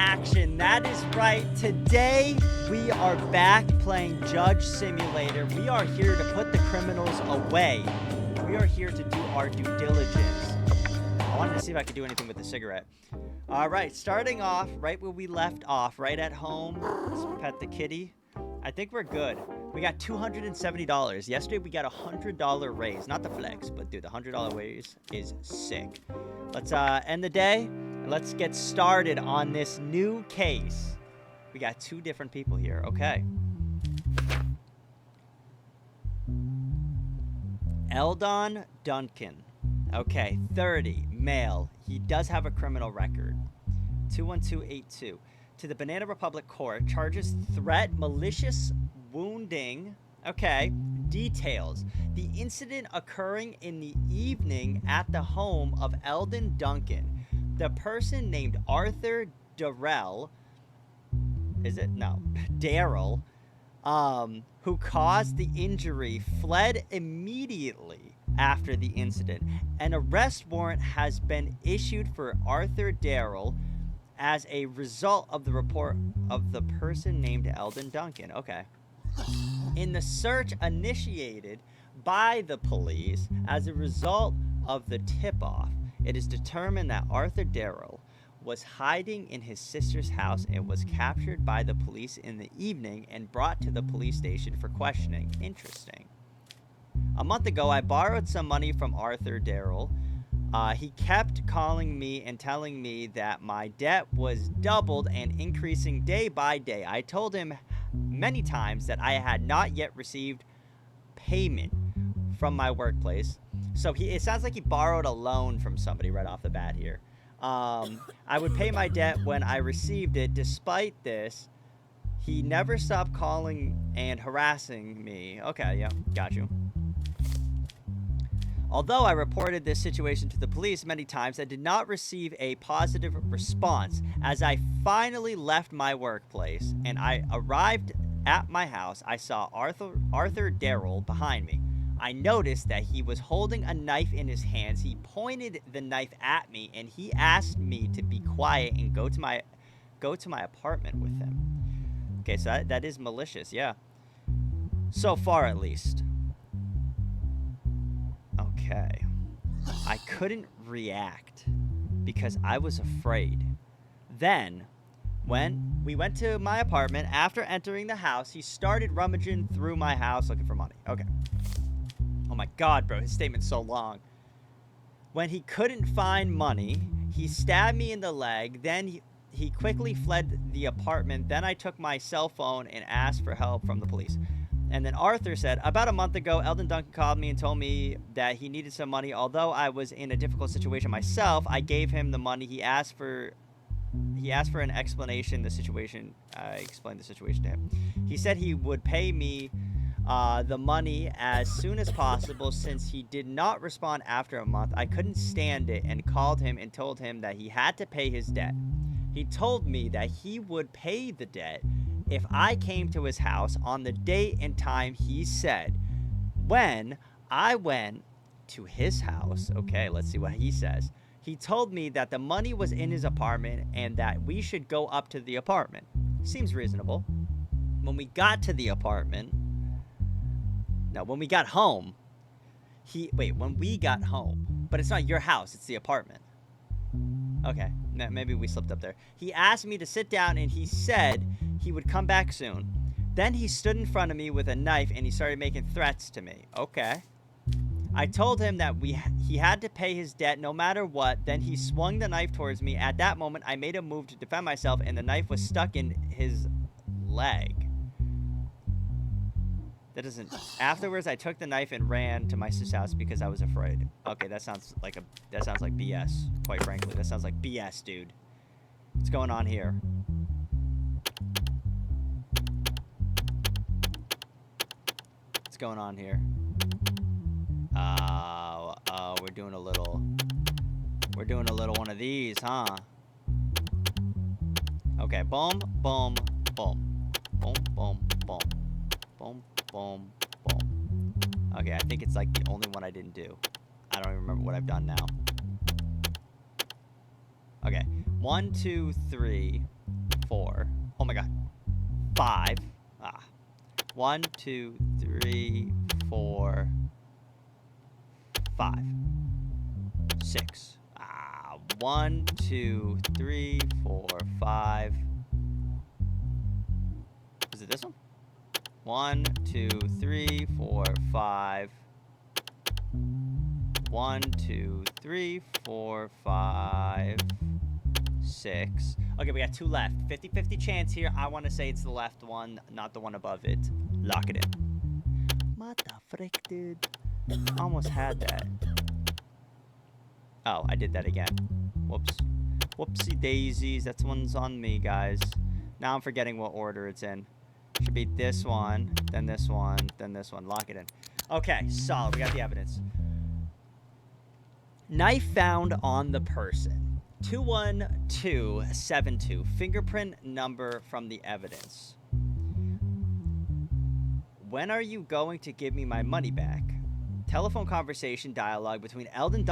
action. That is right. Today, we are back playing Judge Simulator. We are here to put the criminals away. We are here to do our due diligence. I wanted to see if I could do anything with the cigarette. All right, starting off right where we left off, right at home. Let's pet the kitty. I think we're good. We got $270. Yesterday, we got a $100 raise. Not the flex, but dude, the $100 raise is sick. Let's end the day, and let's get started on this new case. We got two different people here. Okay. Eldon Duncan. Okay, 30, male. He does have a criminal record. 21282. To the Banana Republic Court, charges threat, malicious wounding. Okay, details. The incident occurring in the evening at the home of Eldon Duncan. The person named Arthur Darrell, Darrell, who caused the injury, fled immediately after the incident. An arrest warrant has been issued for Arthur Darrell as a result of the report of the person named Eldon Duncan. Okay. In the search initiated by the police as a result of the tip-off, it is determined that Arthur Darrell was hiding in his sister's house and was captured by the police in the evening and brought to the police station for questioning. Interesting. A month ago, I borrowed some money from Arthur Darrell. He kept calling me and telling me that my debt was doubled and increasing day by day. I told him many times that I had not yet received payment from my workplace. So it sounds like he borrowed a loan from somebody right off the bat here. I would pay my debt when I received it. Despite this, he never stopped calling and harassing me. Okay, yeah, got you. Although I reported this situation to the police many times, I did not receive a positive response. As I finally left my workplace and I arrived at my house, I saw Arthur Darrell behind me. I noticed that he was holding a knife in his hands. He pointed the knife at me and he asked me to be quiet and go to my apartment with him. Okay, so that is malicious, yeah. So far, at least. Okay. I couldn't react because I was afraid. Then, when we went to my apartment, after entering the house, he started rummaging through my house looking for money. Okay. Oh my god, bro. His statement's so long. When he couldn't find money, he stabbed me in the leg. Then he quickly fled the apartment. Then I took my cell phone and asked for help from the police. And then Arthur said, about a month ago, Eldon Duncan called me and told me that he needed some money. Although I was in a difficult situation myself, I gave him the money. He asked for an explanation. I explained the situation to him. He said he would pay me the money as soon as possible. Since he did not respond after a month, I couldn't stand it and called him and told him that he had to pay his debt. He told me that he would pay the debt if I came to his house on the date and time he said. When I went to his house, okay, let's see what he says. He told me that the money was in his apartment and that we should go up to the apartment. Seems reasonable. When we got home, when we got home, but it's not your house, it's the apartment. Okay, maybe we slipped up there. He asked me to sit down and he said he would come back soon. Then he stood in front of me with a knife and he started making threats to me. Okay. I told him that he had to pay his debt no matter what. Then he swung the knife towards me. At that moment, I made a move to defend myself and the knife was stuck in his leg. Afterwards, I took the knife and ran to my sister's house because I was afraid. Okay, that sounds like BS, quite frankly. That sounds like BS, dude. What's going on here? What's going on here? We're doing a little one of these, huh? Okay, boom, boom, boom. Boom, boom, boom. Boom, boom, boom. Okay, I think it's like the only one I didn't do. I don't even remember what I've done now. Okay, 1, 2, 3. 4. Oh my God. 5. 1, 2, 3, 4, 5, 6. 1, 2, 3, 4, 5. Is it this one? 1, 2, 3, 4, 5. 1, 2, 3, 4, 5, 6. Okay, we got 2 left. 50-50 chance here. I want to say it's the left one, not the one above it. Lock it in. What the frick, dude? Almost had that. Oh, I did that again. Whoops. Whoopsie daisies. That one's on me, guys. Now I'm forgetting what order it's in. Should be this one, then this one, then this one. Lock it in. Okay, solid. We got the evidence. Knife found on the person. 21272. Fingerprint number from the evidence. When are you going to give me my money back? Telephone conversation dialogue between Eldon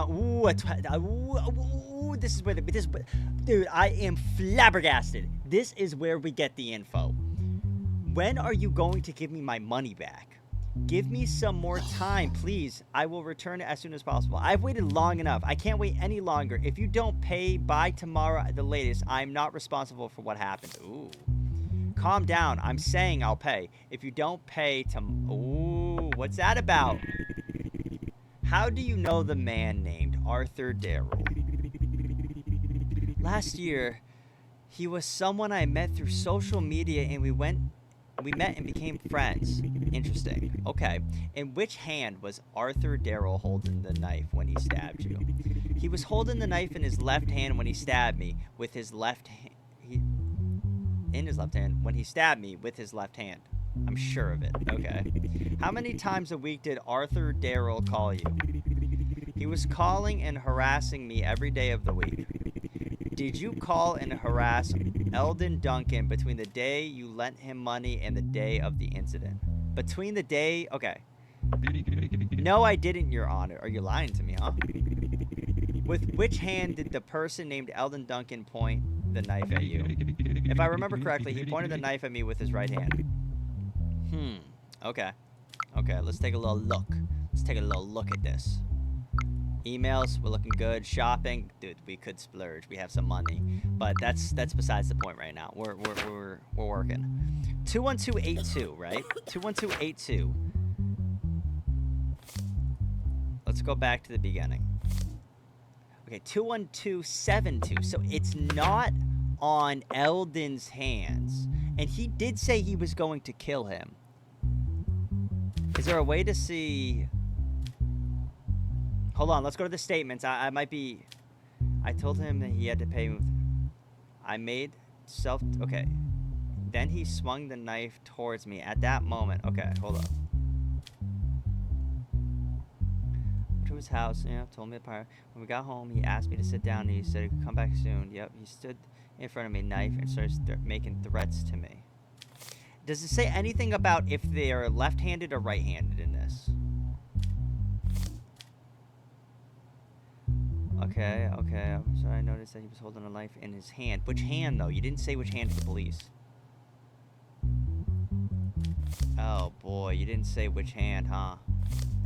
this is where dude, I am flabbergasted. This is where we get the info. When are you going to give me my money back? Give me some more time, please. I will return it as soon as possible. I've waited long enough. I can't wait any longer. If you don't pay by tomorrow at the latest, I'm not responsible for what happened. Ooh. Calm down. I'm saying I'll pay. If you don't pay ooh, what's that about? How do you know the man named Arthur Darrell? Last year, he was someone I met through social media and we met and became friends. Interesting. Okay. In which hand was Arthur Darrell holding the knife when he stabbed you? He was holding the knife in his left hand when he stabbed me with his left hand. In his left hand when he stabbed me with his left hand. I'm sure of it. Okay. How many times a week did Arthur Darrell call you? He was calling and harassing me every day of the week. Did you call and harass Eldon Duncan between the day you lent him money and the day of the incident? Between the day... Okay. No, I didn't, Your Honor. Are you lying to me, huh? With which hand did the person named Eldon Duncan point the knife at you? If I remember correctly, he pointed the knife at me with his right hand. Okay. Okay, let's take a little look. Let's take a little look at this. Emails, we're looking good. Shopping, dude, we could splurge. We have some money, but that's besides the point right now. We're working. 21282, right? 21282. Let's go back to the beginning. Okay, 21272. So it's not on Eldon's hands, and he did say he was going to kill him. Is there a way to see? Hold on, let's go to the statements. I might be... I told him that he had to pay... I made self... Okay. Then he swung the knife towards me at that moment. Okay, hold up. To his house, told me apart. When we got home, he asked me to sit down and he said he could come back soon. Yep, he stood in front of me, knife, and started making threats to me. Does it say anything about if they are left-handed or right-handed in this? Okay. I'm sorry, I noticed that he was holding a knife in his hand. Which hand, though? You didn't say which hand to the police. Oh, boy. You didn't say which hand, huh?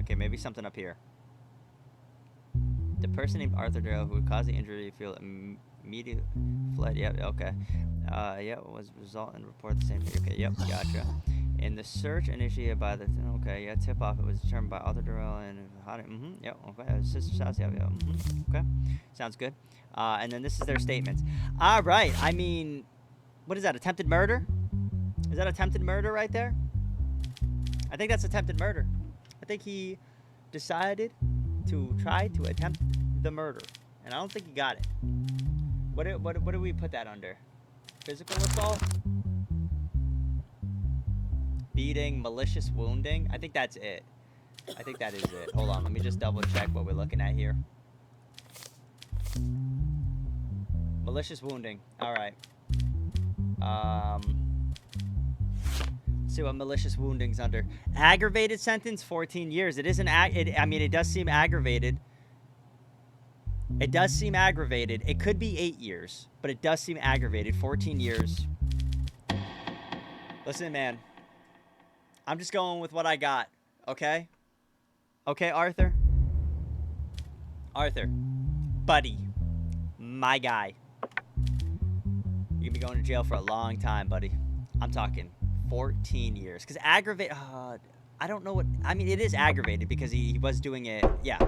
Okay, maybe something up here. The person named Arthur Darrell who caused the injury feel immediately fled. Yep, okay. Was result and report the same thing. Okay, yep, gotcha. In the search initiated by the... Okay, yeah, tip-off, it was determined by Arthur Darrell and... yep, okay. Sister's house, yeah, okay. Sounds good. And then this is their statements. All right, I mean... What is that, attempted murder? Is that attempted murder right there? I think that's attempted murder. I think he decided to try to attempt the murder. And I don't think he got it. What do we put that under? Physical assault? Beating, malicious wounding. I think that's it. I think that is it. Hold on, let me just double check what we're looking at here. Malicious wounding. All right. See what malicious wounding's under. Aggravated sentence, 14 years. It isn't. I mean, it does seem aggravated. It does seem aggravated. It could be 8 years, but it does seem aggravated. 14 years. Listen, man. I'm just going with what I got, okay? Okay, Arthur? Arthur. Buddy. My guy. You're going to be going to jail for a long time, buddy. I'm talking 14 years. Because aggravate... I don't know what... I mean, it is aggravated because he was doing it... Yeah.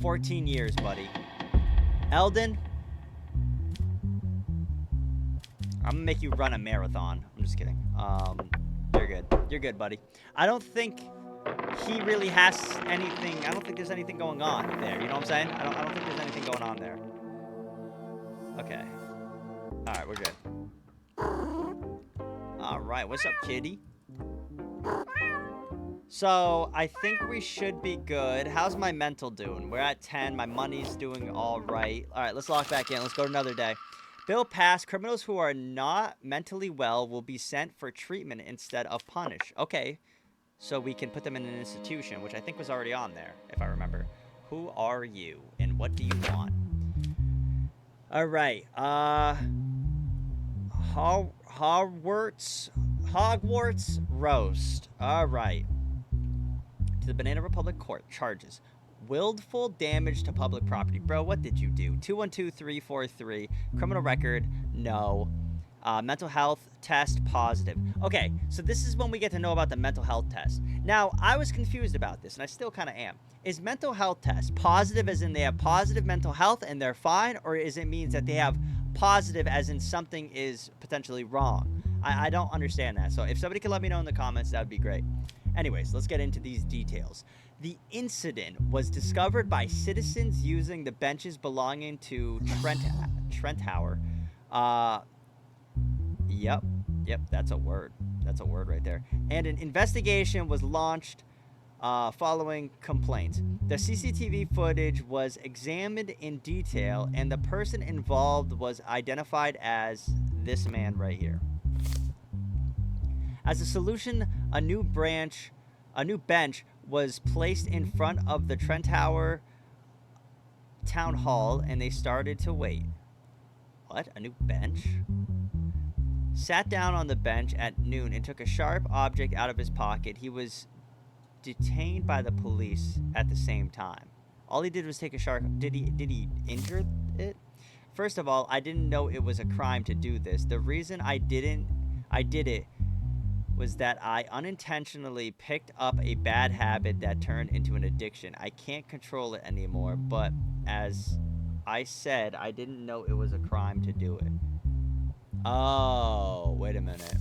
14 years, buddy. Eldon... I'm going to make you run a marathon. I'm just kidding. You're good. You're good, buddy. I don't think he really has anything... I don't think there's anything going on there. You know what I'm saying? I don't think there's anything going on there. Okay. Alright, we're good. Alright, what's up, kitty? So, I think we should be good. How's my mental doing? We're at 10. My money's doing alright. Alright, let's lock back in. Let's go to another day. Bill passed. Criminals who are not mentally well will be sent for treatment instead of punished. Okay. So we can put them in an institution, which I think was already on there, if I remember. Who are you, and what do you want? Alright, Hogwarts roast. Alright. To the Banana Republic Court. Charges. Willful damage to public property. Bro, what did you do? 212343. Criminal record, no. Mental health test, positive. Okay, so this is when we get to know about the mental health test. Now, I was confused about this, and I still kind of am. Is mental health test positive as in they have positive mental health and they're fine, or is it means that they have positive as in something is potentially wrong? I don't understand that. So if somebody could let me know in the comments, that would be great. Anyways, let's get into these details. The incident was discovered by citizens using the benches belonging to Trent Tower. Yep, that's a word. That's a word right there. And an investigation was launched following complaints. The CCTV footage was examined in detail, and the person involved was identified as this man right here. As a solution, a new bench was placed in front of the Trent Tower Town Hall, and they started to wait. What? A new bench? Sat down on the bench at noon and took a sharp object out of his pocket. He was detained by the police at the same time. All he did was take a sharp... Did he injure it? First of all, I didn't know it was a crime to do this. The reason I did it was that I unintentionally picked up a bad habit that turned into an addiction. I can't control it anymore, but as I said, I didn't know it was a crime to do it. Oh, wait a minute.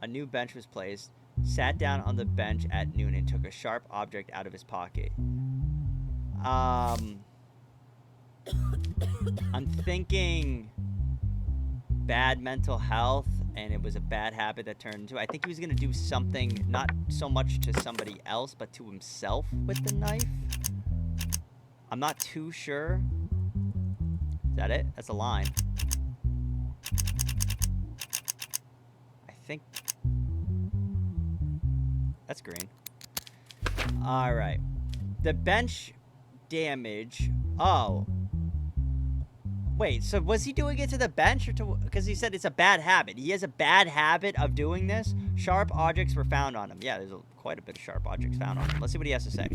A new bench was placed, sat down on the bench at noon, and took a sharp object out of his pocket. I'm thinking bad mental health, and it was a bad habit that turned into... I think he was going to do something, not so much to somebody else, but to himself with the knife. I'm not too sure. Is that it? That's a line. I think... That's green. Alright. The bench damage... Oh. Wait, so was he doing it to the bench or to... Because he said it's a bad habit. He has a bad habit of doing this. Sharp objects were found on him. Yeah, there's quite a bit of sharp objects found on him. Let's see what he has to say.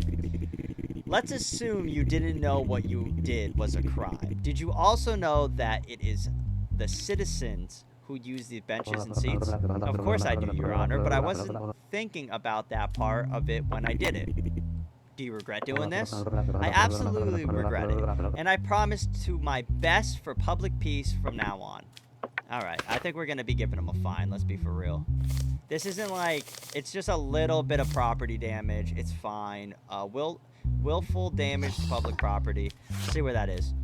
Let's assume you didn't know what you did was a crime. Did you also know that it is the citizens who use these benches and seats? Of course I do, Your Honor, but I wasn't thinking about that part of it when I did it. Do you regret doing this? I absolutely regret it, and I promise to my best for public peace from now on. Alright, I think we're going to be giving him a fine, let's be for real. This isn't like, it's just a little bit of property damage, it's fine. Willful damage to public property. Let's see where that is.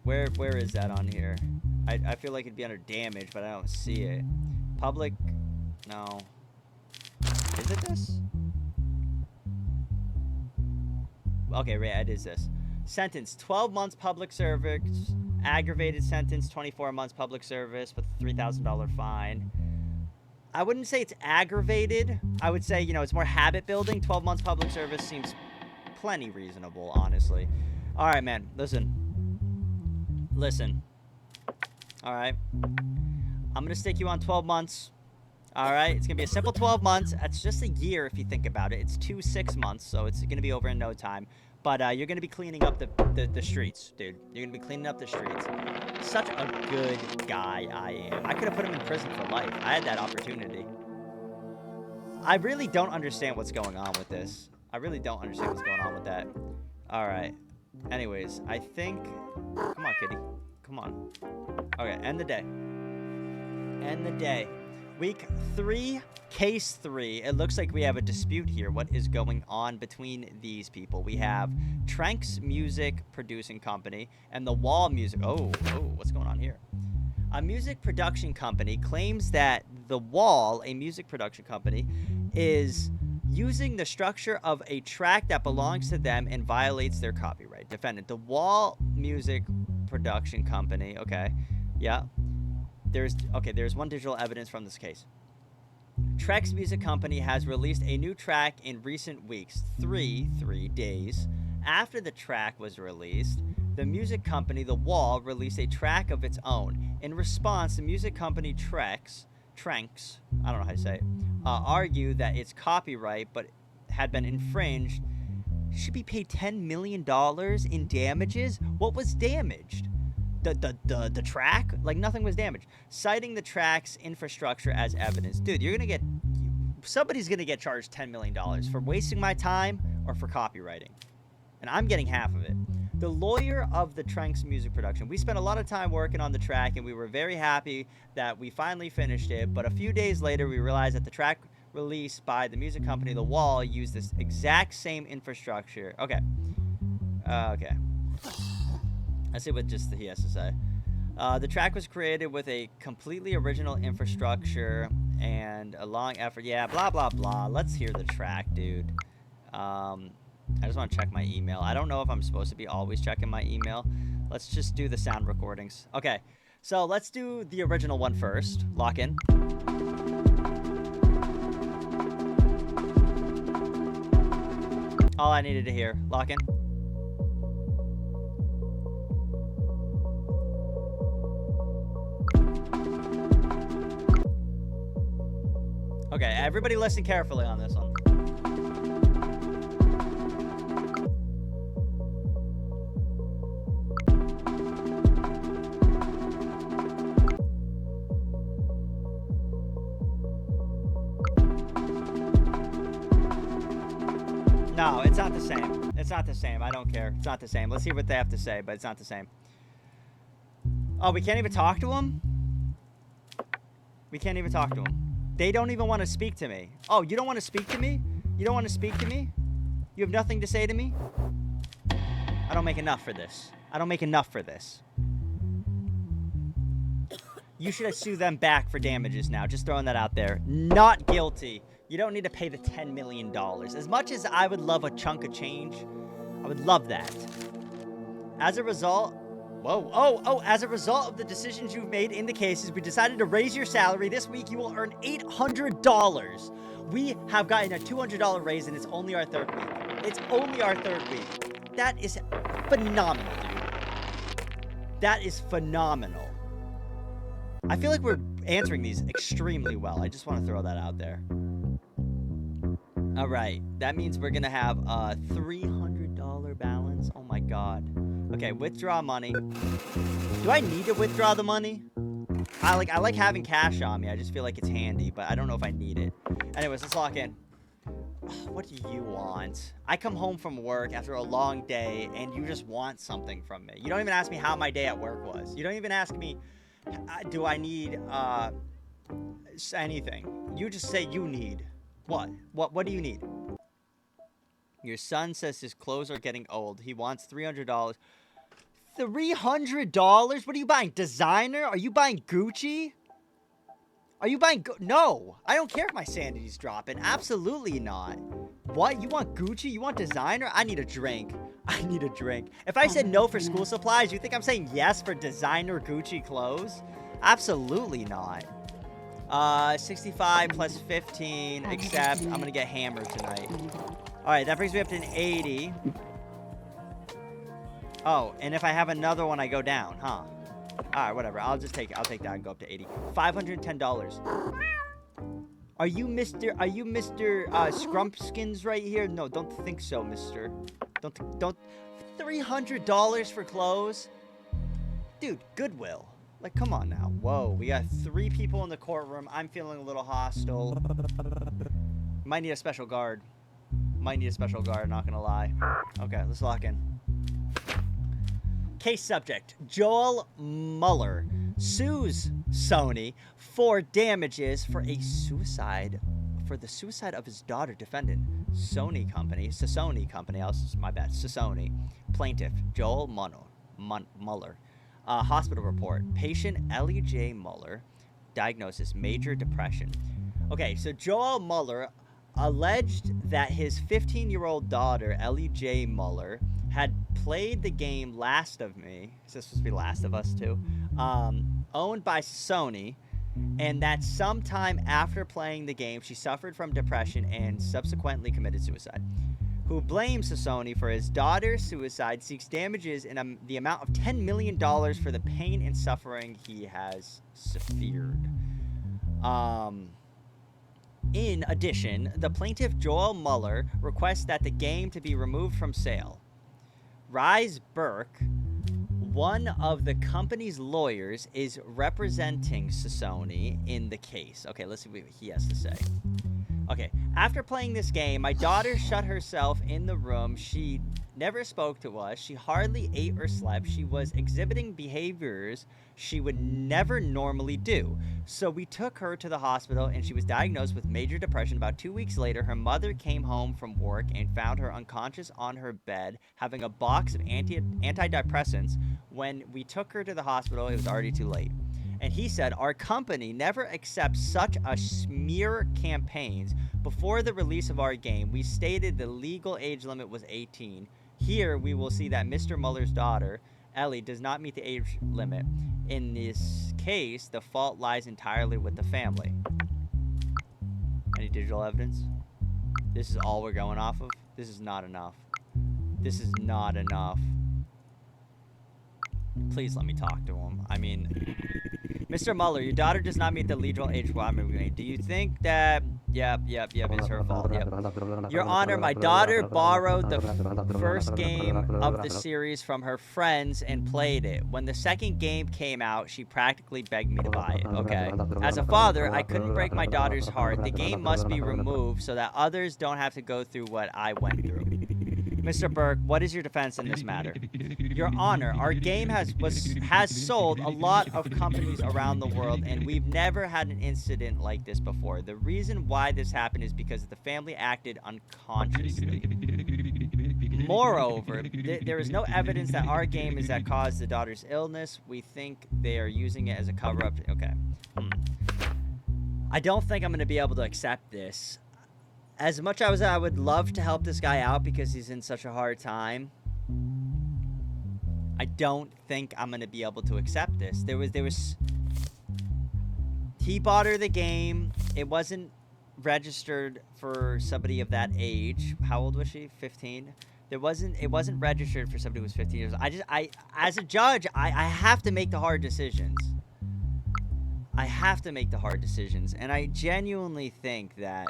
Where is that on here? I feel like it'd be under damage, but I don't see it. Public, no. Is it this? Okay, right, it is this. Sentence, 12 months public service. Aggravated sentence, 24 months public service with a $3,000 fine. I wouldn't say it's aggravated. I would say, you know, it's more habit building. 12 months public service seems plenty reasonable, honestly. All right, man, listen. All right. I'm going to stick you on 12 months. All right. It's going to be a simple 12 months. That's just a year if you think about it. It's 2 6 months, so it's going to be over in no time. But you're going to be cleaning up the streets, dude. You're going to be cleaning up the streets. Such a good guy I am. I could have put him in prison for life. I had that opportunity. I really don't understand what's going on with this. I really don't understand what's going on with that. All right. Anyways, I think... Come on, kitty. Come on. Okay, end the day. End the day. Week 3, case 3. It looks like we have a dispute here. What is going on between these people? We have Trank's Music Producing Company and the Wall Music... Oh, what's going on here? A music production company claims that the Wall, a music production company, is using the structure of a track that belongs to them and violates their copyright. Defendant, the Wall Music Production Company. Okay, yeah. There's one digital evidence from this case. Trank's Music Company has released a new track in recent weeks, three days after the track was released. The music company, The Wall, released a track of its own. In response, the music company Trank's, I don't know how to say it, argued that its copyright but had been infringed should be paid $10 million in damages. What was damaged? The track? Like, nothing was damaged. Citing the track's infrastructure as evidence. Dude, somebody's gonna get charged $10 million for wasting my time or for copywriting. And I'm getting half of it. The lawyer of the Trank's music production. We spent a lot of time working on the track, and we were very happy that we finally finished it. But a few days later, we realized that the track released by the music company, The Wall, used this exact same infrastructure. Okay. Let's see what just he has to say. The track was created with a completely original infrastructure and a long effort. Yeah, blah, blah, blah. Let's hear the track, dude. I just want to check my email. I don't know if I'm supposed to be always checking my email. Let's just do the sound recordings. Okay, so let's do the original one first. Lock in. All I needed to hear. Lock in. Okay, everybody listen carefully on this one. No, it's not the same. It's not the same. I don't care. It's not the same. Let's see what they have to say, but it's not the same. Oh, we can't even talk to them? We can't even talk to them. They don't even want to speak to me. Oh, you don't want to speak to me? You don't want to speak to me? You have nothing to say to me? I don't make enough for this. I don't make enough for this. You should sue them back for damages now. Just throwing that out there. Not guilty. You don't need to pay the $10 million. As much as I would love a chunk of change, I would love that. As a result... as a result of the decisions you've made in the cases, we decided to raise your salary. This week, you will earn $800. We have gotten a $200 raise, and it's only our 3rd week. It's only our 3rd week. That is phenomenal, dude. That is phenomenal. I feel like we're answering these extremely well. I just want to throw that out there. All right. That means we're going to have a $300 balance. Oh, my God. Okay, withdraw money. Do I need to withdraw the money? I like having cash on me. I just feel like it's handy, but I don't know if I need it. Anyways, let's lock in. What do you want? I come home from work after a long day, and you just want something from me. You don't even ask me how my day at work was. You don't even ask me, do I need anything. You just say you need. What? What do you need? Your son says his clothes are getting old. He wants $300. $300? What are you buying? Designer? Are you buying Gucci? Are you buying... No. I don't care if my sanity's dropping. Absolutely not. What? You want Gucci? You want designer? I need a drink. I need a drink. If I said no for school supplies, you think I'm saying yes for designer Gucci clothes? Absolutely not. 65 plus 15, except I'm gonna get hammered tonight. Alright, that brings me up to an 80. Oh, and if I have another one, I go down, huh? All right, whatever. I'll take that and go up to 80. $510. Are you Mr. Scrumpskins right here? No, don't think so, Mister. Don't. $300 for clothes, dude. Goodwill. Like, come on now. Whoa, we got 3 people in the courtroom. I'm feeling a little hostile. Might need a special guard. Not gonna lie. Okay, let's lock in. Case subject: Joel Mueller sues Sony for damages for the suicide of his daughter. Defendant: Sony Company. Sasoni. Plaintiff: Joel Mueller. Hospital report: patient Ellie J. Mueller. Diagnosis: major depression. Okay, so Joel Mueller alleged that his 15-year-old daughter, Ellie J. Mueller, had played the game Last of Me. Is this supposed to be Last of Us 2? Owned by Sony, and that sometime after playing the game, she suffered from depression and subsequently committed suicide. Who blames Sasoni for his daughter's suicide, seeks damages in the amount of $10 million for the pain and suffering he has suffered. In addition, the plaintiff, Joel Mueller, requests that the game to be removed from sale. Rise Burke, one of the company's lawyers, is representing Sasoni in the case. Okay, let's see what he has to say. Okay, after playing this game, my daughter shut herself in the room. She never spoke to us. She hardly ate or slept. She was exhibiting behaviors she would never normally do. So we took her to the hospital, and she was diagnosed with major depression. About 2 weeks later, her mother came home from work and found her unconscious on her bed, having a box of antidepressants. When we took her to the hospital, it was already too late. And he said, our company never accepts such a smear campaigns. Before the release of our game, we stated the legal age limit was 18. Here, we will see that Mr. Mueller's daughter, Ellie, does not meet the age limit. In this case, the fault lies entirely with the family. Any digital evidence? This is all we're going off of? This is not enough. This is not enough. Please let me talk to him. I mean, Mr. Mueller, your daughter does not meet the legal age requirement. Do you think that... Yep, it's her fault. Yep. Your Honor, my daughter borrowed the first game of the series from her friends and played it. When the second game came out, she practically begged me to buy it. Okay. As a father, I couldn't break my daughter's heart. The game must be removed so that others don't have to go through what I went through. Mr. Burke, what is your defense in this matter? Your Honor, our game has sold a lot of companies around the world, and we've never had an incident like this before. The reason why this happened is because the family acted unconsciously. Moreover, there is no evidence that our game is that caused the daughter's illness. We think they are using it as a cover-up. Okay. I don't think I'm going to be able to accept this. As much as I would love to help this guy out because he's in such a hard time, I don't think I'm going to be able to accept this. He bought her the game. It wasn't registered for somebody of that age. How old was she? 15? It wasn't registered for somebody who was 15 years old. As a judge, I have to make the hard decisions. And I genuinely think I'm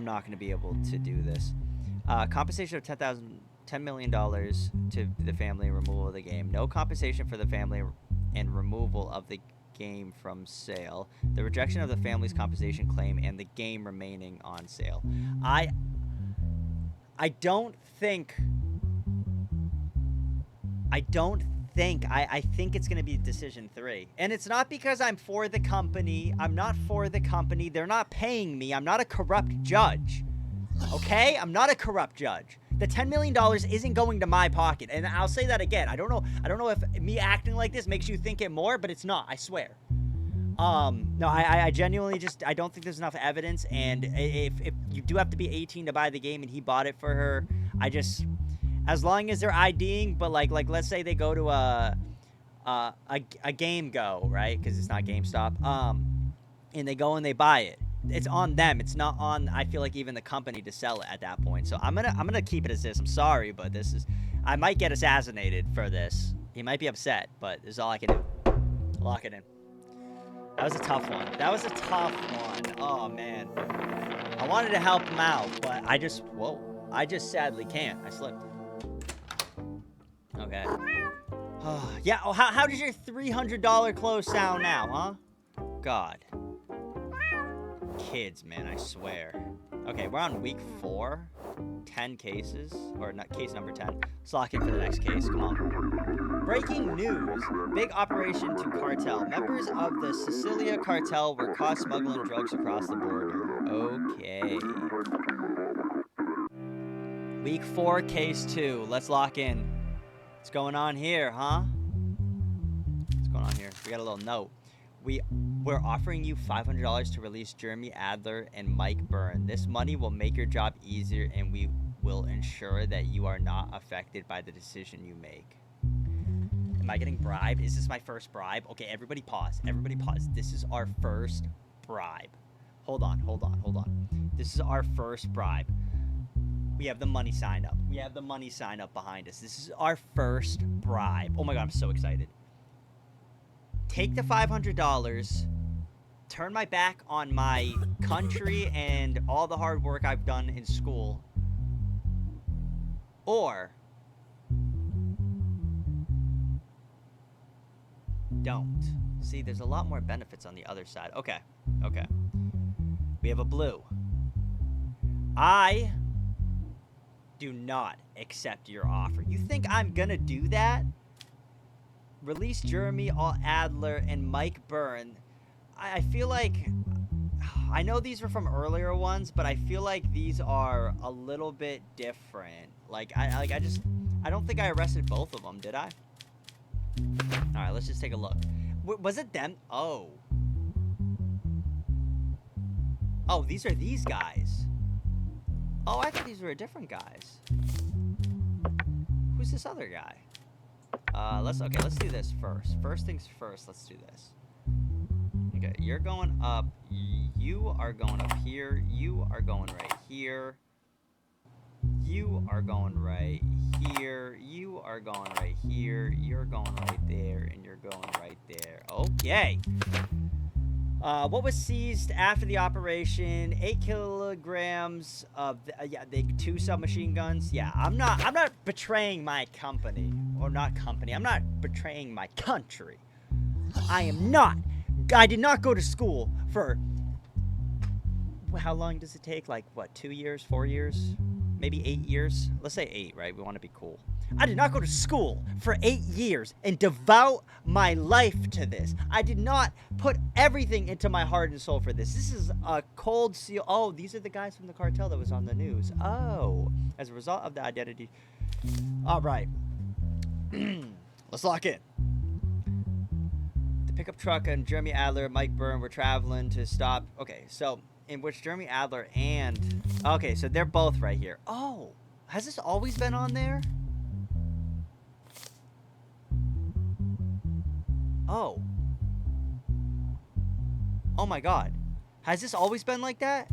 not going to be able to do this. Compensation of $10 million to the family and removal of the game. No compensation for the family and removal of the game from sale. The rejection of the family's compensation claim and the game remaining on sale. I think it's going to be decision 3. And it's not because I'm for the company. I'm not for the company. They're not paying me. I'm not a corrupt judge. Okay? I'm not a corrupt judge. The $10 million isn't going to my pocket. And I'll say that again. I don't know if me acting like this makes you think it more, but it's not. I swear. No, I genuinely I don't think there's enough evidence. And if you do have to be 18 to buy the game and he bought it for her, as long as they're IDing, but like let's say they go to a Game Go, right? Because it's not GameStop. And they go and they buy it. it's on them. It's not on, I feel like, even the company to sell it at that point. So I'm gonna keep it as this. I'm sorry, but this is, I might get assassinated for this. He might be upset, but this is all I can do. Lock it in. That was a tough one. That was a tough one. Oh man. I wanted to help him out, but I just sadly can't. I slipped. Okay. Yeah, oh, how does your $300 close sound now, huh? God. Kids, man, I swear. Okay, we're on week 4. 10 cases, or not, case number 10. Let's lock in for the next case. Come on. Breaking news. Big operation to cartel. Members of the Sicilia cartel were caught smuggling drugs across the border. Okay. Week 4, case 2. Let's lock in. What's going on here, huh? What's going on here? We got a little note. We're offering you $500 to release Jeremy Adler and Mike Byrne. This money will make your job easier, and we will ensure that you are not affected by the decision you make. Am I getting bribed? Is this my first bribe? Okay, everybody pause. Everybody pause. This is our first bribe. Hold on. This is our first bribe. We have the money sign up. We have the money sign up behind us. This is our first bribe. Oh my God, I'm so excited. Take the $500, turn my back on my country and all the hard work I've done in school, or don't. See, there's a lot more benefits on the other side. Okay. We have a blue. I do not accept your offer. You think I'm gonna do that? Release Jeremy Adler and Mike Byrne. I feel like, I know these were from earlier ones, but I feel like these are a little bit different. I don't think I arrested both of them, did I? All right, let's just take a look. Was it them? Oh, these are these guys. Oh, I thought these were different guys. Who's this other guy? Let's do this first. First things first, let's do this. Okay, you're going up. You are going up here. You are going right here. You are going right here. You are going right here. You're going right there, and you're going right there. Okay. What was seized after the operation? 8 kilograms of the 2 submachine guns. Yeah, I'm not betraying my company, or not company. I'm not betraying my country. I am not. I did not go to school for. How long does it take? Like what? 2 years? 4 years? Maybe 8 years? Let's say 8, right? We want to be cool. I did not go to school for 8 years and devote my life to this. I did not put everything into my heart and soul for this. This is a cold seal. Oh, these are the guys from the cartel that was on the news. Oh, as a result of the identity. All right. Let's lock in. The pickup truck and Jeremy Adler, Mike Byrne were traveling to stop. Okay, so in which Jeremy Adler and... Okay, so they're both right here. Oh, has this always been on there? Oh. Oh my God. Has this always been like that?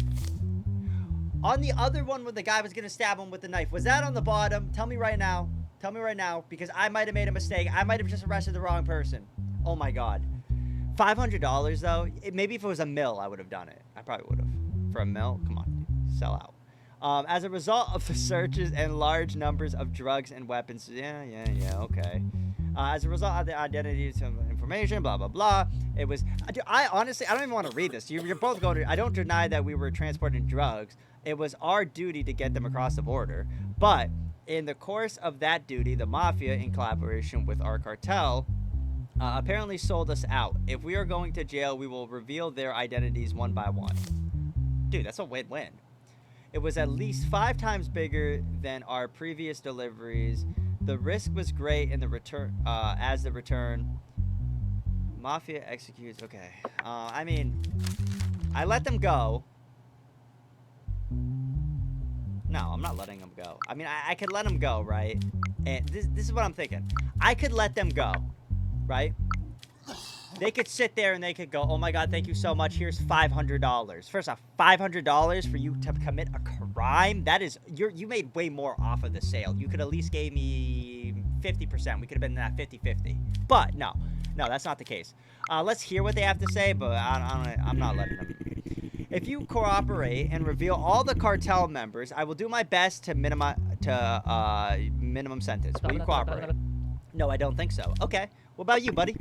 On the other one when the guy was going to stab him with the knife, was that on the bottom? Tell me right now. Tell me right now, because I might have made a mistake. I might have just arrested the wrong person. Oh my God. $500 though? Maybe if it was a mill, I would have done it. I probably would have. For a mill? Come on. Sell out. As a result of the searches and large numbers of drugs and weapons. Yeah, okay. As a result of the identity information, blah, blah, blah. It was... I honestly, I don't even want to read this. You're both going to... I don't deny that we were transporting drugs. It was our duty to get them across the border. But in the course of that duty, the mafia, in collaboration with our cartel, apparently sold us out. If we are going to jail, we will reveal their identities one by one. Dude, that's a win-win. It was at least 5 times bigger than our previous deliveries. The risk was great in the return, as the return. Mafia executes. Okay. I mean, I let them go. No, I'm not letting them go. I mean, I could let them go, right? And this is what I'm thinking. I could let them go, right? They could sit there and they could go, oh my God, thank you so much. Here's $500. First off, $500 for you to commit a crime? That is, you made way more off of the sale. You could at least gave me 50%. We could have been at 50-50. But no, that's not the case. Let's hear what they have to say, but I'm not letting them. If you cooperate and reveal all the cartel members, I will do my best to minimum sentence. Will you cooperate? No, I don't think so. Okay. What about you, buddy?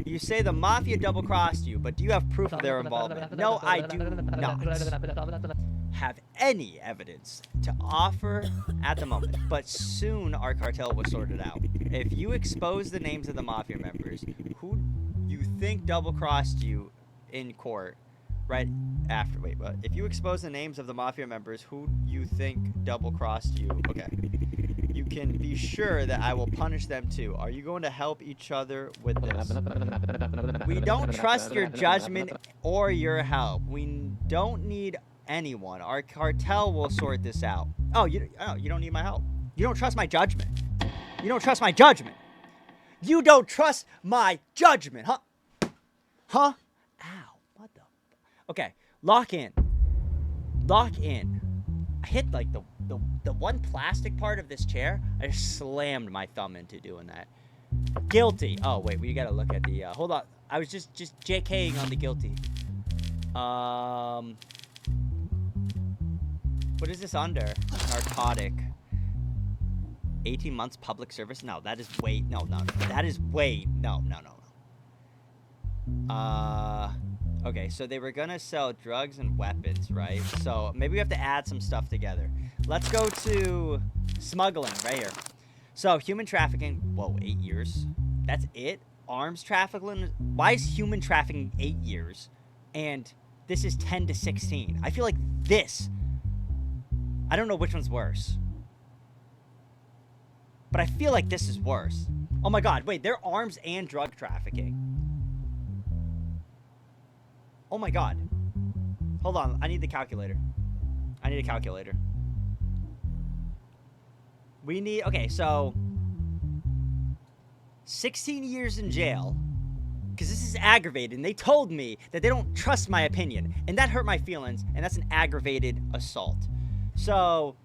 You say the mafia double-crossed you, but do you have proof of their involvement? No, I do not have any evidence to offer at the moment, but soon our cartel will sort it out. If you expose the names of the mafia members who you think double-crossed you in court right after, if you expose the names of the mafia members who you think double-crossed you, okay, you can be sure that I will punish them too. Are you going to help each other with this? We don't trust your judgment or your help. We don't need anyone. Our cartel will sort this out. Oh, you don't need my help. You don't trust my judgment. You don't trust my judgment. You don't trust my judgment, huh? Huh? Ow. What the? Okay. Lock in. Lock in. I hit like the one plastic part of this chair. I just slammed my thumb into doing that. Guilty. Oh wait, we gotta look at the. Hold on. I was just JKing on the guilty. What is this under? Narcotic. 18 months public service. No, that is way. No. That is way. No. Okay, so they were gonna sell drugs and weapons, right? So maybe we have to add some stuff together. Let's go to smuggling right here. So human trafficking, whoa, 8 years. That's it? Arms trafficking? Why is human trafficking 8 years? And this is 10 to 16. I feel like this, I don't know which one's worse. But I feel like this is worse. Oh my God, wait, they're arms and drug trafficking. Oh my God. Hold on, I need the calculator. We need, okay, so 16 years in jail, because this is aggravated, and they told me that they don't trust my opinion, and that hurt my feelings, and that's an aggravated assault. So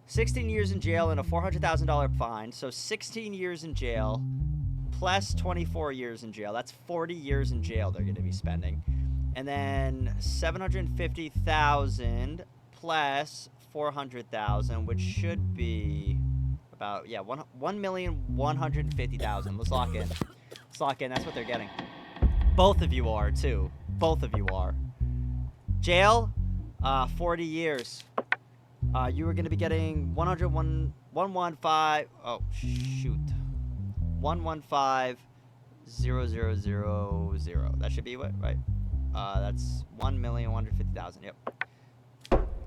16 years in jail and a $400,000 fine, so 16 years in jail plus 24 years in jail. That's 40 years in jail they're going to be spending. And then 750,000 plus 400,000, which should be about 1,150,000. Let's lock in. That's what they're getting. Both of you are too. Jail, 40 years. You were going to be getting 115. Oh shoot. 115,000. That should be what, right? That's 1,150,000. Yep.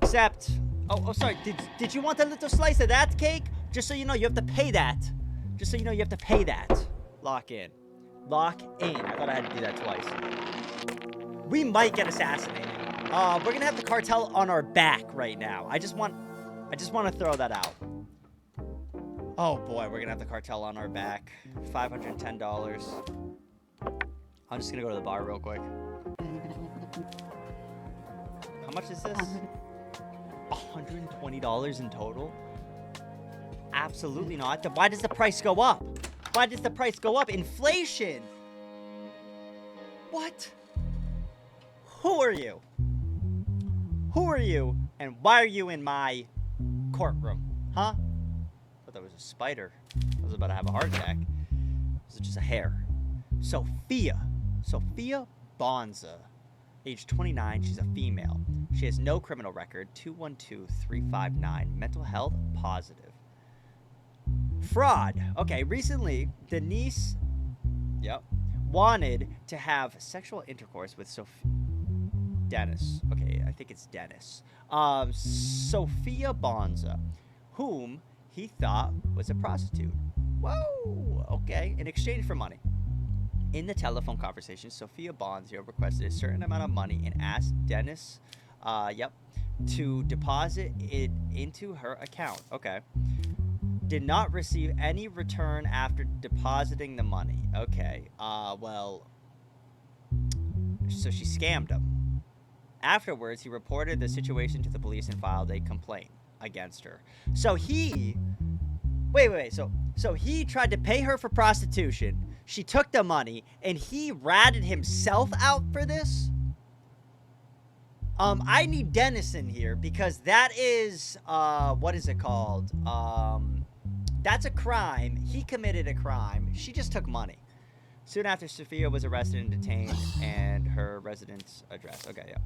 Except, oh, sorry. Did you want a little slice of that cake? Just so you know, you have to pay that. Lock in. I thought I had to do that twice. We might get assassinated. We're gonna have the cartel on our back right now. I just want to throw that out. Oh boy, we're gonna have the cartel on our back. $510. I'm just gonna go to the bar real quick. How much is this? $120 in total? Absolutely not. Why does the price go up? Inflation! What? Who are you? And why are you in my courtroom? Huh? I thought that was a spider. I was about to have a heart attack. This is just a hair. Sophia Bonza. Age 29, she's a female. She has no criminal record, 212-359, mental health positive. Fraud. Okay, recently, Denise, wanted to have sexual intercourse with Dennis. Okay, I think it's Dennis. Sophia Bonza, whom he thought was a prostitute. Whoa, okay, in exchange for money. In the telephone conversation, Sophia Bonza requested a certain amount of money and asked Dennis, to deposit it into her account. Okay. Did not receive any return after depositing the money. Okay. Well, so she scammed him. Afterwards, he reported the situation to the police and filed a complaint against her. So he wait. So he tried to pay her for prostitution. She took the money and he ratted himself out for this? I need Dennis in here because that is what is it called? That's a crime. He committed a crime. She just took money. Soon after, Sophia was arrested and detained, and her residence address. Okay, yeah.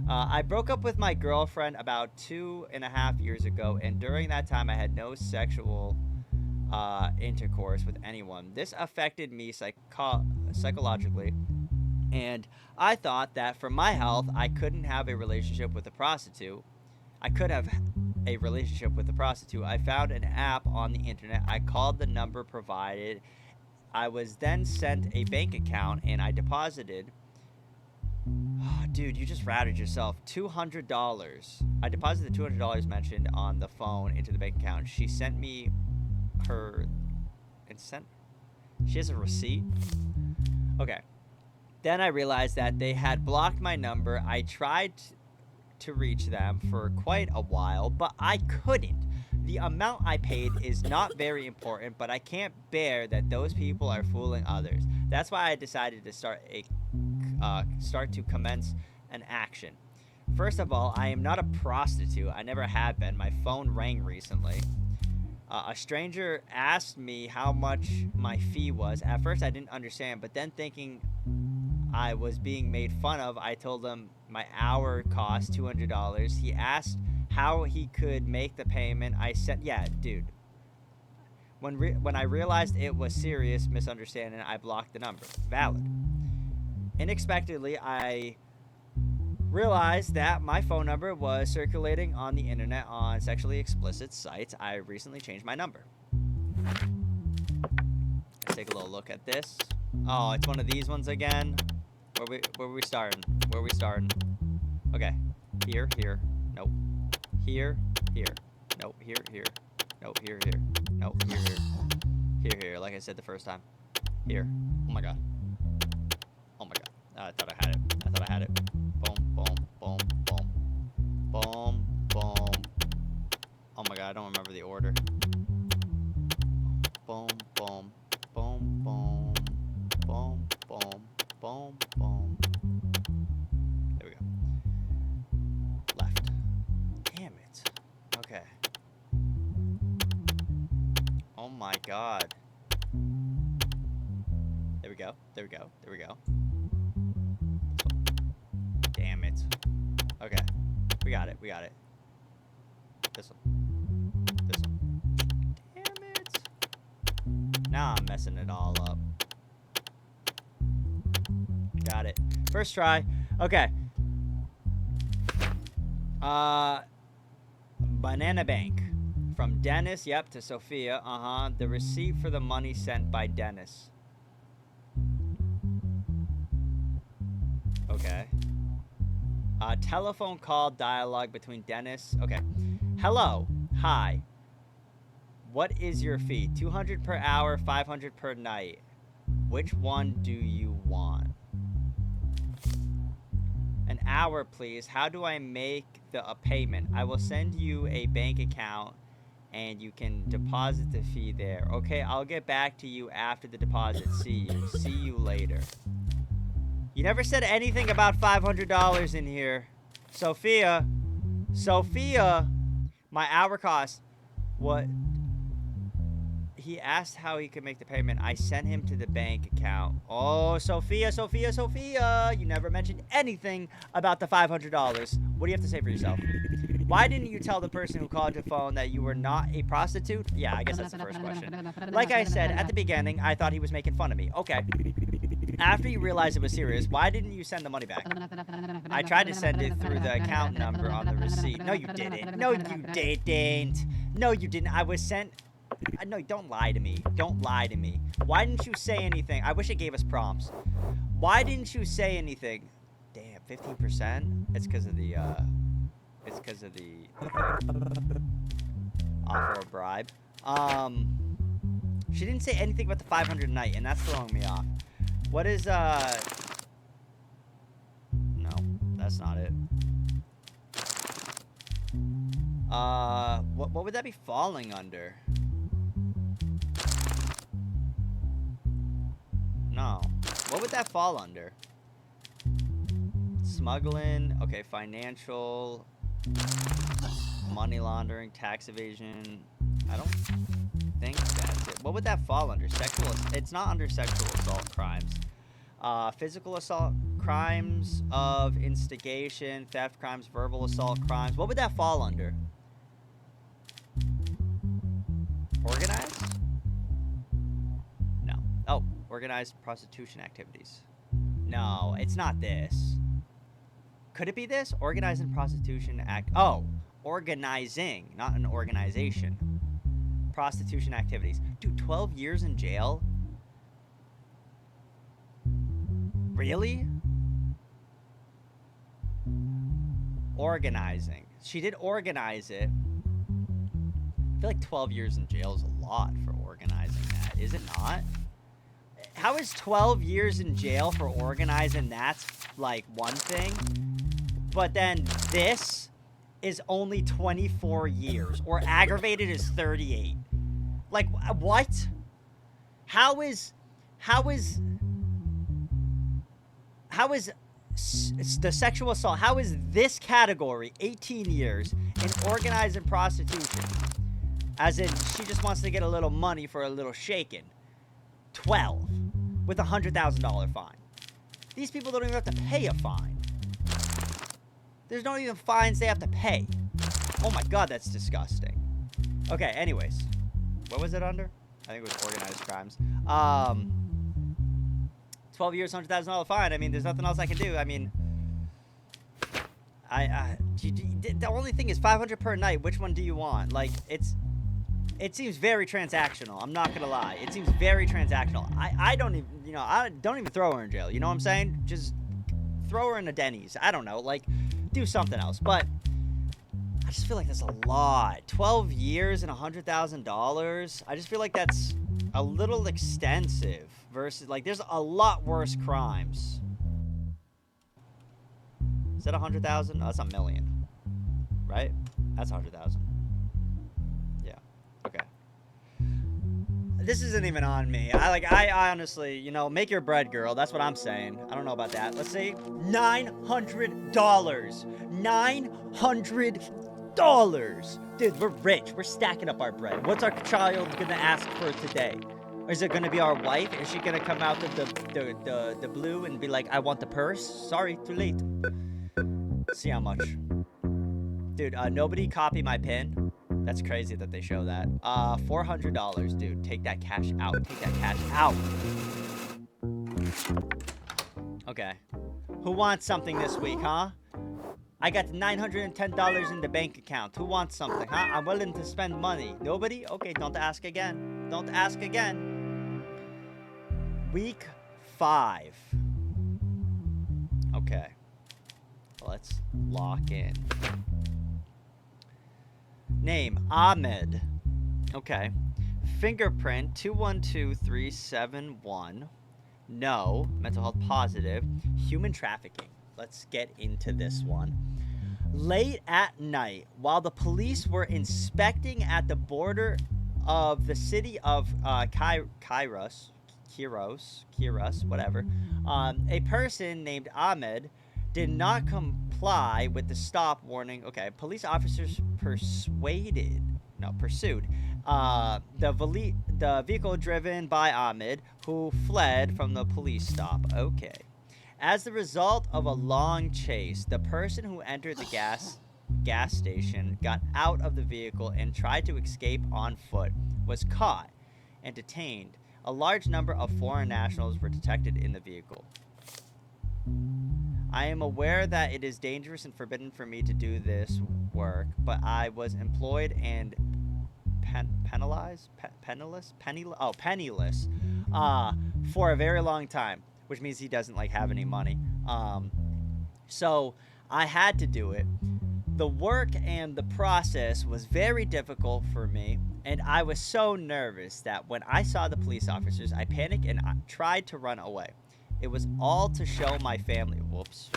I broke up with my girlfriend about 2.5 years ago, and during that time, I had no sexual intercourse with anyone. This affected me psychologically, and I thought that for my health, I couldn't have a relationship with a prostitute. I could have a relationship with a prostitute. I found an app on the internet. I called the number provided. I was then sent a bank account and I deposited. Oh, dude, you just ratted yourself. $200. I deposited the $200 mentioned on the phone into the bank account. She sent me she has a receipt. Okay. Then I realized that they had blocked my number. I tried to reach them for quite a while, but I couldn't. The amount I paid is not very important, but I can't bear that those people are fooling others. That's why I decided to start to commence an action. First of all, I am not a prostitute. I never have been. My phone rang recently. A stranger asked me how much my fee was. At first, I didn't understand, but then thinking I was being made fun of, I told him my hour cost $200. He asked how he could make the payment. I said, yeah, dude. When I realized it was serious misunderstanding, I blocked the number. Valid. Unexpectedly, I realized that my phone number was circulating on the internet on sexually explicit sites. I recently changed my number. Let's take a little look at this. Oh, it's one of these ones again. Where we starting? Okay. Here. Nope. Here. Nope. Here. Nope. Here. Nope. Here. Like I said the first time. Here. Oh my god. I thought I had it. Boom. Oh my god, I don't remember the order. Boom. There we go. Left. Damn it. Okay. Oh my god. There we go. Damn it. Okay. We got it. This one. Damn it. Now I'm messing it all up. Got it. First try. Okay. Banana Bank. From Dennis, yep, to Sophia. The receipt for the money sent by Dennis. Okay. Telephone call dialogue between Dennis. Okay. Hello. Hi. What is your fee? $200 per hour, $500 per night. Which one do you want? An hour, please. How do I make a payment? I will send you a bank account and you can deposit the fee there. Okay, I'll get back to you after the deposit. See you later. You never said anything about $500 in here. Sophia, my hour cost. What? He asked how he could make the payment. I sent him to the bank account. Oh, Sophia. You never mentioned anything about the $500. What do you have to say for yourself? Why didn't you tell the person who called your phone that you were not a prostitute? Yeah, I guess that's the first question. Like I said, at the beginning, I thought he was making fun of me. Okay. After you realized it was serious, why didn't you send the money back? I tried to send it through the account number on the receipt. No, you didn't. No, you didn't. I was sent... No, don't lie to me. Why didn't you say anything? I wish it gave us prompts. Why didn't you say anything? Damn, 15%? It's because of the, offer a bribe. She didn't say anything about the 500 a night, and that's throwing me off. What is, no, that's not it. What would that be falling under? No. What would that fall under? Smuggling. Okay, financial. Money laundering, tax evasion. I don't think that's it. What would that fall under? Sexual. It's not under sexual assault crimes. Physical assault crimes of instigation, theft crimes, verbal assault crimes. What would that fall under? Organized? No. Oh, organized prostitution activities. No, it's not this. Could it be this? Organizing prostitution act. Oh, organizing, not an organization. Prostitution activities. Dude, 12 years in jail? Really? Organizing. She did organize it. I feel like 12 years in jail is a lot for organizing that. Is it not? How is 12 years in jail for organizing that's like one thing, but then this is only 24 years, or aggravated is 38? Like, what? How is the sexual assault, how is this category 18 years in organized and prostitution? As in, she just wants to get a little money for a little shaking. 12 with a $100,000 fine. These people don't even have to pay a fine. There's not even fines they have to pay. Oh my god, that's disgusting. Okay, anyways. What was it under? I think it was organized crimes. 12 years, $100,000 fine. I mean, there's nothing else I can do. I mean, the only thing is 500 per night. Which one do you want? Like, it seems very transactional. I'm not gonna lie. It seems very transactional. I don't even, I don't even throw her in jail. You know what I'm saying? Just throw her in a Denny's. I don't know. Like, do something else. But I just feel like that's a lot. 12 years and $100,000. I just feel like that's a little extensive. Versus, like, there's a lot worse crimes. Is that 100,000? No, that's a million. Right? That's 100,000. Yeah. Okay. This isn't even on me. I honestly, make your bread, girl. That's what I'm saying. I don't know about that. Let's see. $900. $900. Dude, we're rich. We're stacking up our bread. What's our child gonna ask for today? Is it gonna be our wife? Is she gonna come out of the blue and be like, I want the purse? Sorry, too late. See how much. Dude, nobody copy my pin. That's crazy that they show that. $400, dude. Take that cash out. Take that cash out. Okay. Who wants something this week, huh? I got $910 in the bank account. Who wants something, huh? I'm willing to spend money. Nobody? Okay, don't ask again. Don't ask again. Week 5. Okay. Let's lock in. Name, Ahmed. Okay. Fingerprint, 212371. No. Mental health positive. Human trafficking. Let's get into this one. Late at night, while the police were inspecting at the border of the city of Kairos, whatever, a person named Ahmed did not comply with the stop warning. Okay, police officers pursued the vehicle driven by Ahmed, who fled from the police stop. Okay. As the result of a long chase, the person who entered the gas station got out of the vehicle and tried to escape on foot, was caught and detained. A large number of foreign nationals were detected in the vehicle. I am aware that it is dangerous and forbidden for me to do this work, but I was employed and penniless for a very long time, which means he doesn't have any money. So I had to do it. The work and the process was very difficult for me, and I was so nervous that when I saw the police officers, I panicked and I tried to run away. It was all to show my family. Whoops.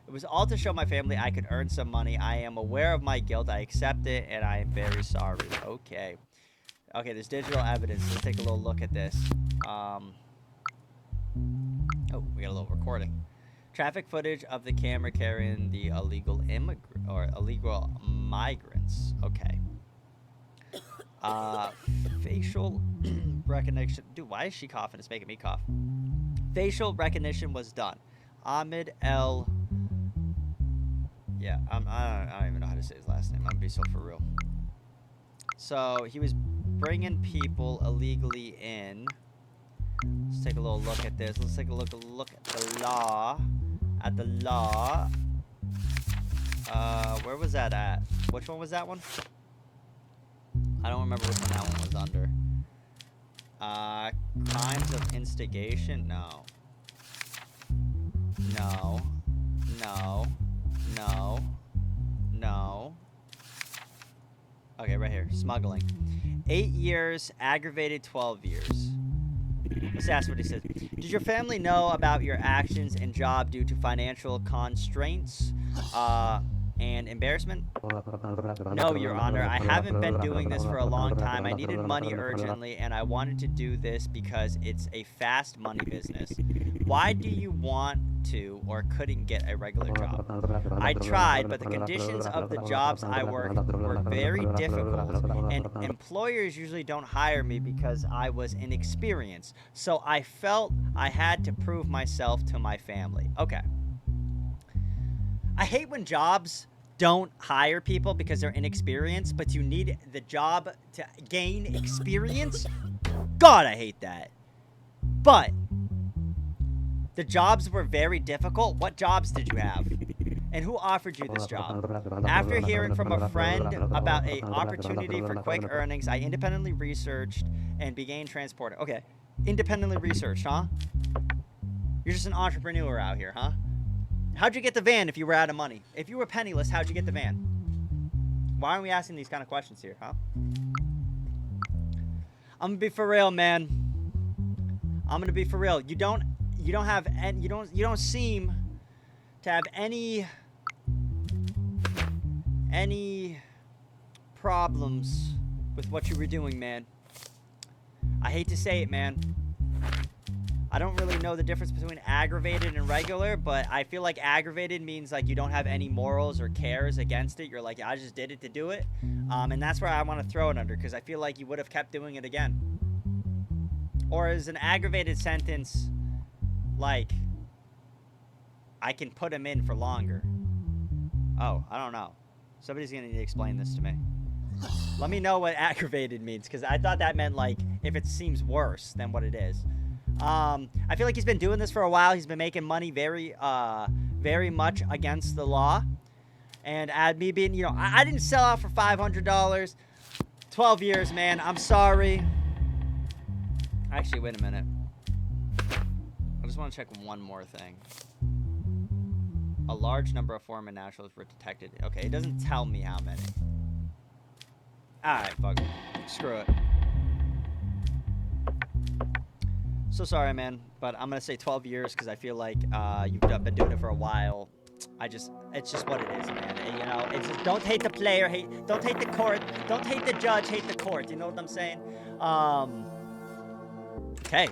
It was all to show my family I could earn some money. I am aware of my guilt. I accept it, and I am very sorry. Okay. Okay, there's digital evidence. Let's take a little look at this. Oh, we got a little recording. Traffic footage of the camera carrying the illegal migrants. Okay. Facial recognition. Dude, why is she coughing? It's making me cough. Facial recognition was done. Ahmed El. Yeah, I don't even know how to say his last name. I'm gonna be so for real. So he was bringing people illegally in. Let's take a little look at this. Let's take a look at the law. At the law. Where was that at? Which one was that one? I don't remember which one that one was under. Crimes of instigation? No. No. No. No. No. Okay, right here. Smuggling. 8 years, aggravated 12 years. Let's ask what he says. Did your family know about your actions and job due to financial constraints and embarrassment? No, Your Honor. I haven't been doing this for a long time. I needed money urgently, and I wanted to do this because it's a fast money business. Why do you want to or couldn't get a regular job? I tried, but the conditions of the jobs I worked were very difficult, and employers usually don't hire me because I was inexperienced. So I felt I had to prove myself to my family. Okay. I hate when jobs don't hire people because they're inexperienced, but you need the job to gain experience. God, I hate that. But the jobs were very difficult. What jobs did you have? And who offered you this job? After hearing from a friend about an opportunity for quick earnings, I independently researched and began transporting. Okay, independently researched, huh? You're just an entrepreneur out here, huh? How'd you get the van if you were out of money? If you were penniless, how'd you get the van? Why aren't we asking these kind of questions here, huh? I'm gonna be for real, man. I'm gonna be for real. You don't seem to have any problems with what you were doing, man. I hate to say it, man. I don't really know the difference between aggravated and regular, but I feel like aggravated means like you don't have any morals or cares against it. You're like, I just did it to do it. And that's where I want to throw it under, because I feel like you would have kept doing it again. Or is an aggravated sentence like, I can put him in for longer? Oh, I don't know. Somebody's going to need to explain this to me. Let me know what aggravated means, because I thought that meant like if it seems worse than what it is. I feel like he's been doing this for a while. He's been making money very much against the law. And at me being, I didn't sell out for $500. 12 years, man. I'm sorry. Actually, wait a minute. I just want to check one more thing. A large number of foreign nationals were detected. Okay, it doesn't tell me how many. Alright, fuck it. Screw it. So sorry, man, but I'm gonna say 12 years because I feel like you've been doing it for a while. It's just what it is, man. And, it's just, don't hate the player, don't hate the court, don't hate the judge, hate the court. You know what I'm saying? Okay,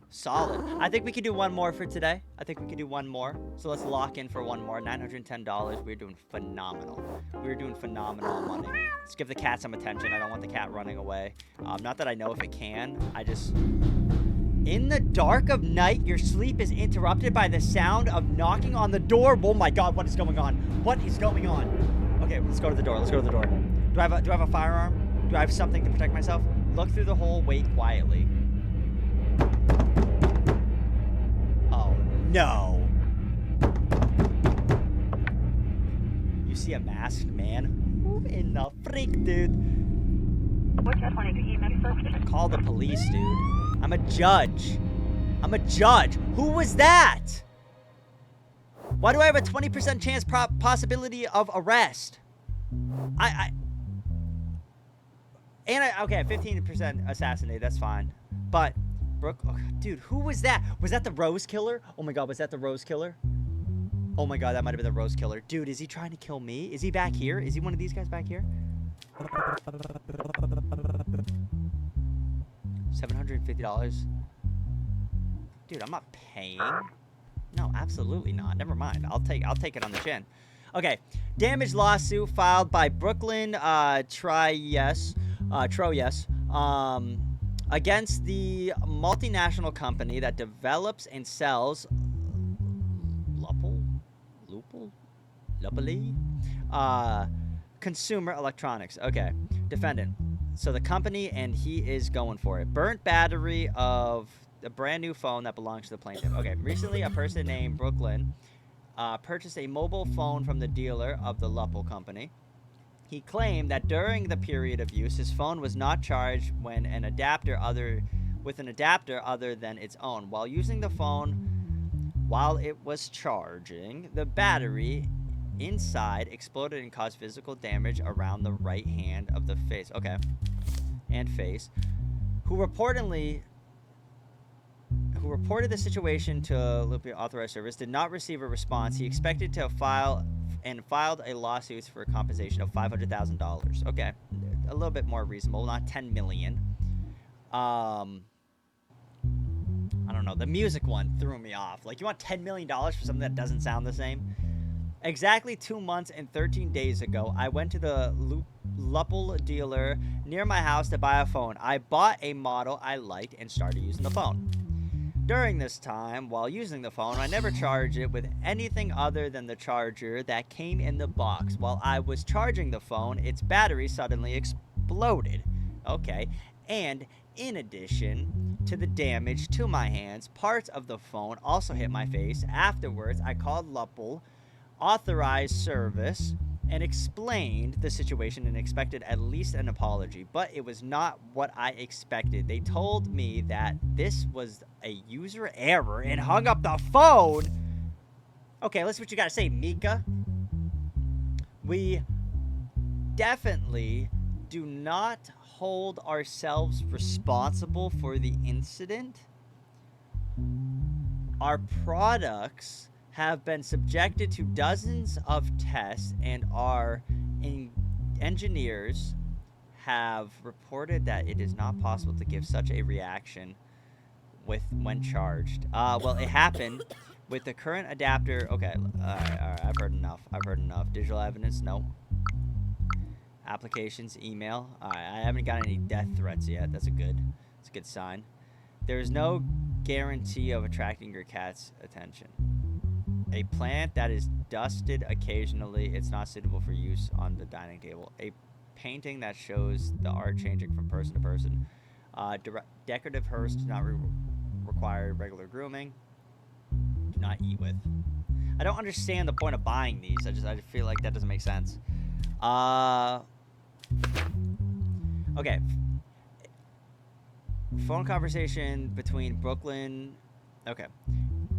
solid. I think we could do one more for today. I think we could do one more. So let's lock in for one more. $910. We're doing phenomenal. We're doing phenomenal money. Let's give the cat some attention. I don't want the cat running away. Not that I know if it can. In the dark of night, your sleep is interrupted by the sound of knocking on the door. Oh my God, what is going on? What is going on? Okay, let's go to the door. Let's go to the door. Do I have a firearm? Do I have something to protect myself? Look through the hole, wait quietly. Oh no. You see a masked man? Who in the freak, dude? Call the police, dude. I'm a judge. Who was that? Why do I have a 20% chance possibility of arrest? Okay, 15% assassinated. That's fine. But dude, who was that? Was that the Rose Killer? Oh my God, was that the Rose Killer? Oh my God, that might have been the Rose Killer. Dude, is he trying to kill me? Is he back here? Is he one of these guys back here? $750. Dude, I'm not paying. No, absolutely not. Never mind. I'll take it on the chin. Okay, damage lawsuit filed by Brooklyn Troyes against the multinational company that develops and sells consumer electronics. Okay, defendant. So the company, and he is going for it. Burnt battery of a brand new phone that belongs to the plaintiff. Okay, recently a person named Brooklyn purchased a mobile phone from the dealer of the Lupple company. He claimed that during the period of use, his phone was not charged when an adapter other than its own. While using the phone while it was charging, the battery inside exploded and caused physical damage around the right hand of the face. Okay. And face. Who reported the situation to Lupia Authorized Service, did not receive a response. He expected to filed a lawsuit for compensation of $500,000. Okay, a little bit more reasonable, not $10 million. I don't know. The music one threw me off. Like, you want $10 million for something that doesn't sound the same? Exactly 2 months and 13 days ago, I went to the Lupple dealer near my house to buy a phone. I bought a model I liked and started using the phone. During this time, while using the phone, I never charged it with anything other than the charger that came in the box. While I was charging the phone, its battery suddenly exploded. Okay, and in addition to the damage to my hands, parts of the phone also hit my face. Afterwards, I called Lupple Authorized Service and explained the situation and expected at least an apology, but it was not what I expected. They told me that this was a user error and hung up the phone. Okay, let's see what you gotta say, Mika. We definitely do not hold ourselves responsible for the incident. Our products have been subjected to dozens of tests, and our engineers have reported that it is not possible to give such a reaction when charged. Well, it happened with the current adapter. Okay, all right, I've heard enough. Digital evidence, no. Applications, email. All right, I haven't got any death threats yet. That's a good sign. There is no guarantee of attracting your cat's attention. A plant that is dusted occasionally, it's not suitable for use on the dining table. A painting that shows the art changing from person to person. Decorative herbs do not require regular grooming. Do not eat with. I don't understand the point of buying these. I feel like that doesn't make sense. Okay. Phone conversation between Brooklyn. Okay.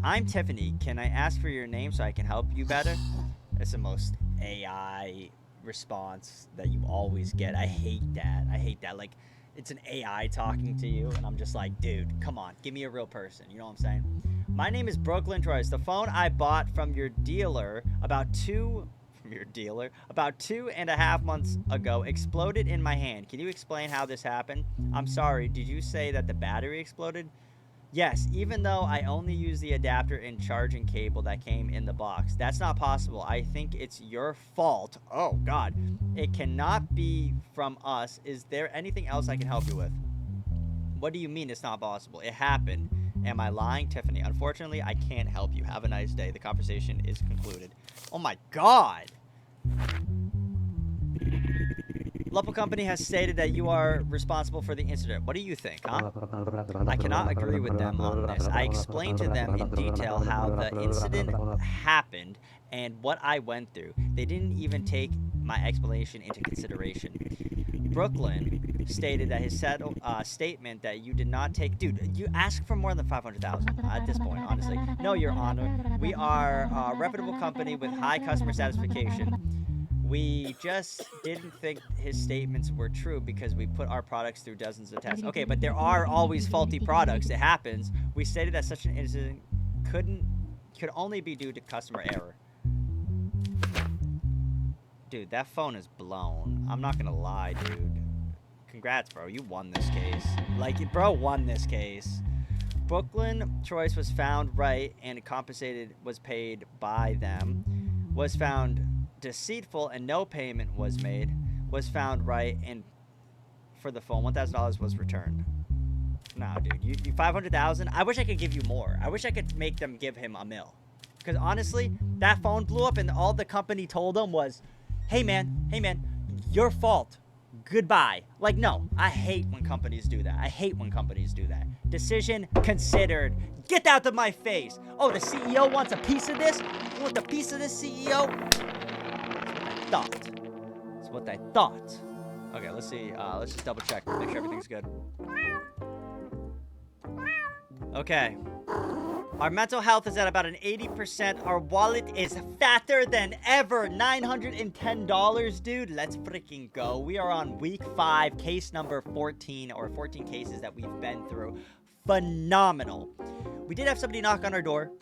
I'm Tiffany. Can I ask for your name so I can help you better? That's the most AI response that you always get. I hate that. Like, it's an AI talking to you, and I'm just like, dude, come on, give me a real person. You know what I'm saying? My name is Brooklyn Troyes. The phone I bought from your dealer about 2.5 months ago exploded in my hand. Can you explain how this happened? I'm sorry, did you say that the battery exploded? Yes, even though I only use the adapter and charging cable that came in the box. That's not possible. I think it's your fault. Oh, God. It cannot be from us. Is there anything else I can help you with? What do you mean it's not possible? It happened. Am I lying, Tiffany? Unfortunately, I can't help you. Have a nice day. The conversation is concluded. Oh, my God. Lupple Company has stated that you are responsible for the incident. What do you think, huh? I cannot agree with them on this. I explained to them in detail how the incident happened and what I went through. They didn't even take my explanation into consideration. Brooklyn stated that his statement that you did not take, dude, you asked for more than 500,000 at this point, honestly. No, Your Honor, we are a reputable company with high customer satisfaction. We just didn't think his statements were true because we put our products through dozens of tests. Okay, but there are always faulty products. It happens. We stated that such an incident could only be due to customer error. Dude, that phone is blown. I'm not gonna lie, dude. Congrats, bro. You won this case. Like, bro won this case. Brooklyn Choice was found right and was paid by them. Was found deceitful and no payment was made. Was found right and for the phone, $1,000 was returned. Nah, dude. You 500,000? I wish I could give you more. I wish I could make them give him $1 million. Because honestly, that phone blew up and all the company told him was, hey man, your fault. Goodbye. Like, no, I hate when companies do that. I hate when companies do that. Decision considered. Get out of my face. Oh, the CEO wants a piece of this? You want a piece of this, CEO? That's what I thought. Okay, let's see. Let's just double check. Make sure everything's good. Okay. Our mental health is at about an 80%. Our wallet is fatter than ever. $910, dude. Let's freaking go. We are on week 5, case number 14, or 14 cases that we've been through. Phenomenal. We did have somebody knock on our door.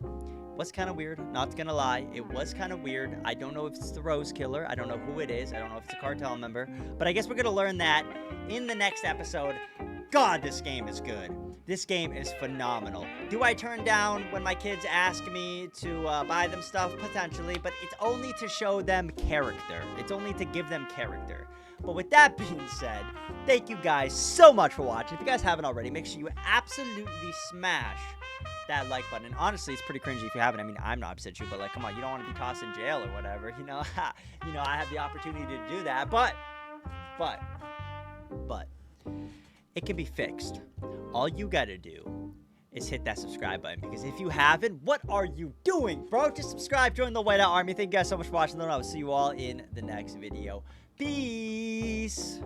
Was kind of weird, not gonna lie. It was kind of weird. I don't know if it's the Rose Killer. I don't know who it is. I don't know if it's a cartel member. But I guess we're gonna learn that in the next episode. God, this game is good. This game is phenomenal. Do I turn down when my kids ask me to buy them stuff? Potentially, but it's only to show them character. It's only to give them character. But with that being said, thank you guys so much for watching. If you guys haven't already, make sure you absolutely smash that like button. And honestly, it's pretty cringy if you haven't. I mean, I'm not upset you, but like, come on, you don't want to be tossed in jail or whatever. You know, I have the opportunity to do that, but it can be fixed. All you gotta do is hit that subscribe button, because if you haven't, what are you doing, bro? Just subscribe, join the Whiteout Army. Thank you guys so much for watching, and I will see you all in the next video. Peace.